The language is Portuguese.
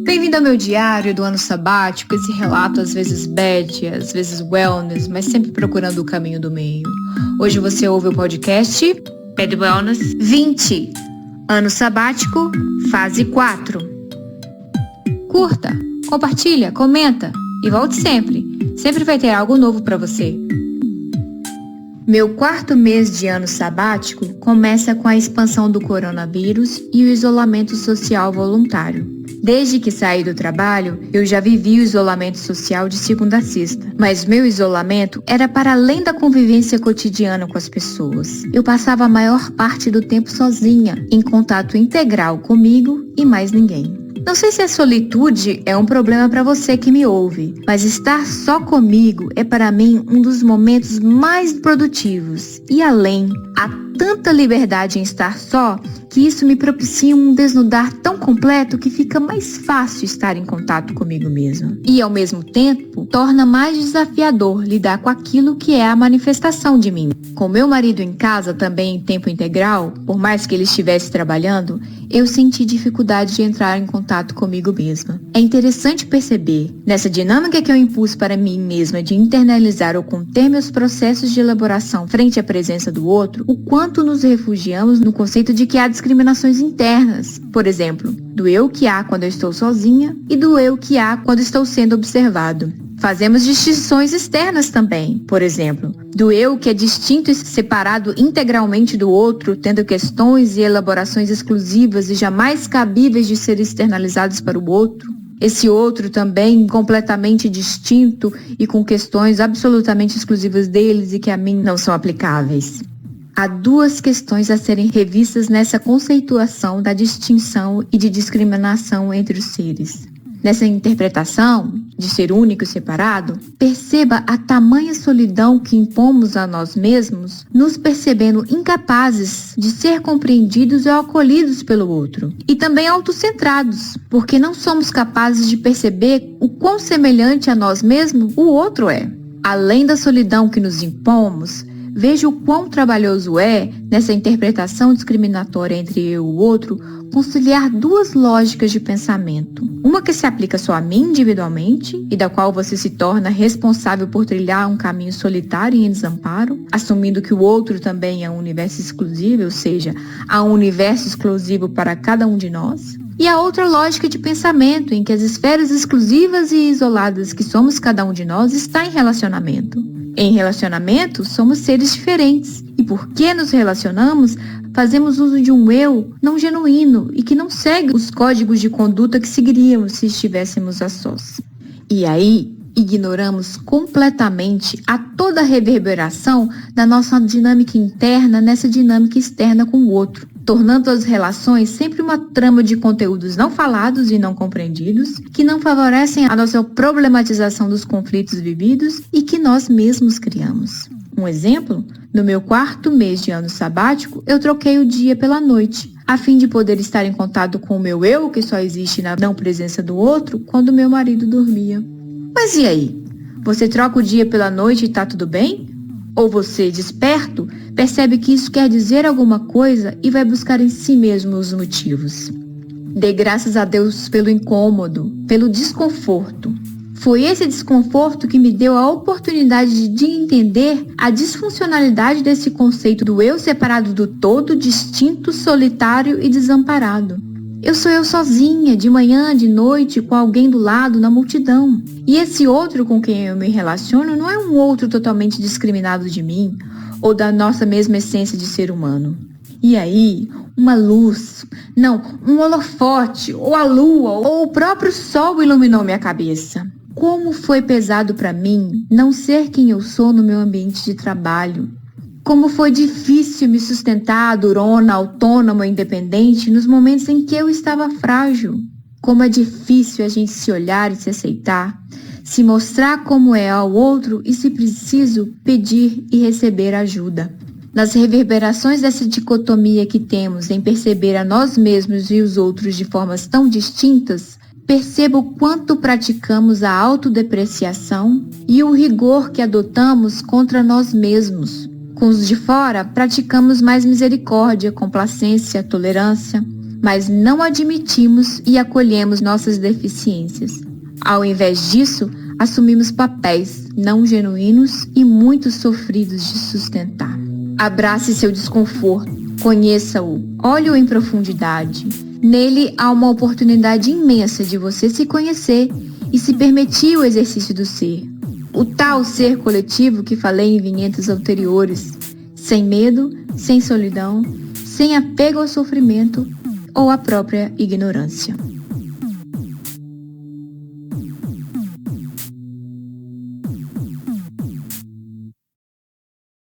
Bem-vindo ao meu diário do ano sabático, esse relato às vezes bad, às vezes wellness, mas sempre procurando o caminho do meio. Hoje você ouve o podcast Bad Wellness 20, ano sabático, fase 4. Curta, compartilha, comenta e volte sempre. Sempre vai ter algo novo para você. Meu 4º mês de ano sabático começa com a expansão do coronavírus e o isolamento social voluntário. Desde que saí do trabalho, eu já vivi o isolamento social de segunda a sexta, mas meu isolamento era para além da convivência cotidiana com as pessoas. Eu passava a maior parte do tempo sozinha, em contato integral comigo e mais ninguém. Não sei se a solitude é um problema para você que me ouve, mas estar só comigo é para mim um dos momentos mais produtivos. E além, há tanta liberdade em estar só que isso me propicia um desnudar tão completo que fica mais fácil estar em contato comigo mesma. E ao mesmo tempo, torna mais desafiador lidar com aquilo que é a manifestação de mim. Com meu marido em casa também em tempo integral, por mais que ele estivesse trabalhando, eu senti dificuldade de entrar em contato comigo mesma. É interessante perceber, nessa dinâmica que eu impus para mim mesma de internalizar ou conter meus processos de elaboração frente à presença do outro, o quanto nos refugiamos no conceito de que há discriminações internas. Por exemplo, do eu que há quando eu estou sozinha e do eu que há quando estou sendo observado. Fazemos distinções externas também, por exemplo, do eu que é distinto e separado integralmente do outro, tendo questões e elaborações exclusivas e jamais cabíveis de ser externalizados para o outro. Esse outro também completamente distinto e com questões absolutamente exclusivas deles e que a mim não são aplicáveis. Há duas questões a serem revistas nessa conceituação da distinção e de discriminação entre os seres. Nessa interpretação de ser único e separado, perceba a tamanha solidão que impomos a nós mesmos, nos percebendo incapazes de ser compreendidos ou acolhidos pelo outro. E também autocentrados, porque não somos capazes de perceber o quão semelhante a nós mesmos o outro é. Além da solidão que nos impomos, veja o quão trabalhoso é, nessa interpretação discriminatória entre eu e o outro, conciliar duas lógicas de pensamento. Uma que se aplica só a mim individualmente e da qual você se torna responsável por trilhar um caminho solitário e em desamparo, assumindo que o outro também é um universo exclusivo, ou seja, há um universo exclusivo para cada um de nós. E a outra lógica de pensamento, em que as esferas exclusivas e isoladas que somos cada um de nós está em relacionamento. Em relacionamento, somos seres diferentes. E porque nos relacionamos, fazemos uso de um eu não genuíno e que não segue os códigos de conduta que seguiríamos se estivéssemos a sós. E aí, ignoramos completamente a toda a reverberação da nossa dinâmica interna nessa dinâmica externa com o outro, tornando as relações sempre uma trama de conteúdos não falados e não compreendidos, que não favorecem a nossa problematização dos conflitos vividos e que nós mesmos criamos. Um exemplo, no meu 4º mês de ano sabático, eu troquei o dia pela noite, a fim de poder estar em contato com o meu eu, que só existe na não presença do outro, quando meu marido dormia. Mas e aí? Você troca o dia pela noite e tá tudo bem? Ou você, desperto, percebe que isso quer dizer alguma coisa e vai buscar em si mesmo os motivos? Dê graças a Deus pelo incômodo, pelo desconforto. Foi esse desconforto que me deu a oportunidade de entender a disfuncionalidade desse conceito do eu separado do todo, distinto, solitário e desamparado. Eu sou eu sozinha, de manhã, de noite, com alguém do lado, na multidão. E esse outro com quem eu me relaciono não é um outro totalmente discriminado de mim, ou da nossa mesma essência de ser humano. E aí, uma luz, não, um holofote, ou a lua, ou o próprio sol iluminou minha cabeça. Como foi pesado para mim não ser quem eu sou no meu ambiente de trabalho. Como foi difícil me sustentar durona, autônoma, independente nos momentos em que eu estava frágil. Como é difícil a gente se olhar e se aceitar, se mostrar como é ao outro e, se preciso, pedir e receber ajuda. Nas reverberações dessa dicotomia que temos em perceber a nós mesmos e os outros de formas tão distintas, perceba o quanto praticamos a autodepreciação e o rigor que adotamos contra nós mesmos. Com os de fora, praticamos mais misericórdia, complacência, tolerância. mas não admitimos e acolhemos nossas deficiências. Ao invés disso, assumimos papéis não genuínos e muito sofridos de sustentar. Abrace seu desconforto, conheça-o, olhe-o em profundidade. Nele há uma oportunidade imensa de você se conhecer e se permitir o exercício do ser. O tal ser coletivo que falei em vinhetas anteriores, sem medo, sem solidão, sem apego ao sofrimento ou à própria ignorância.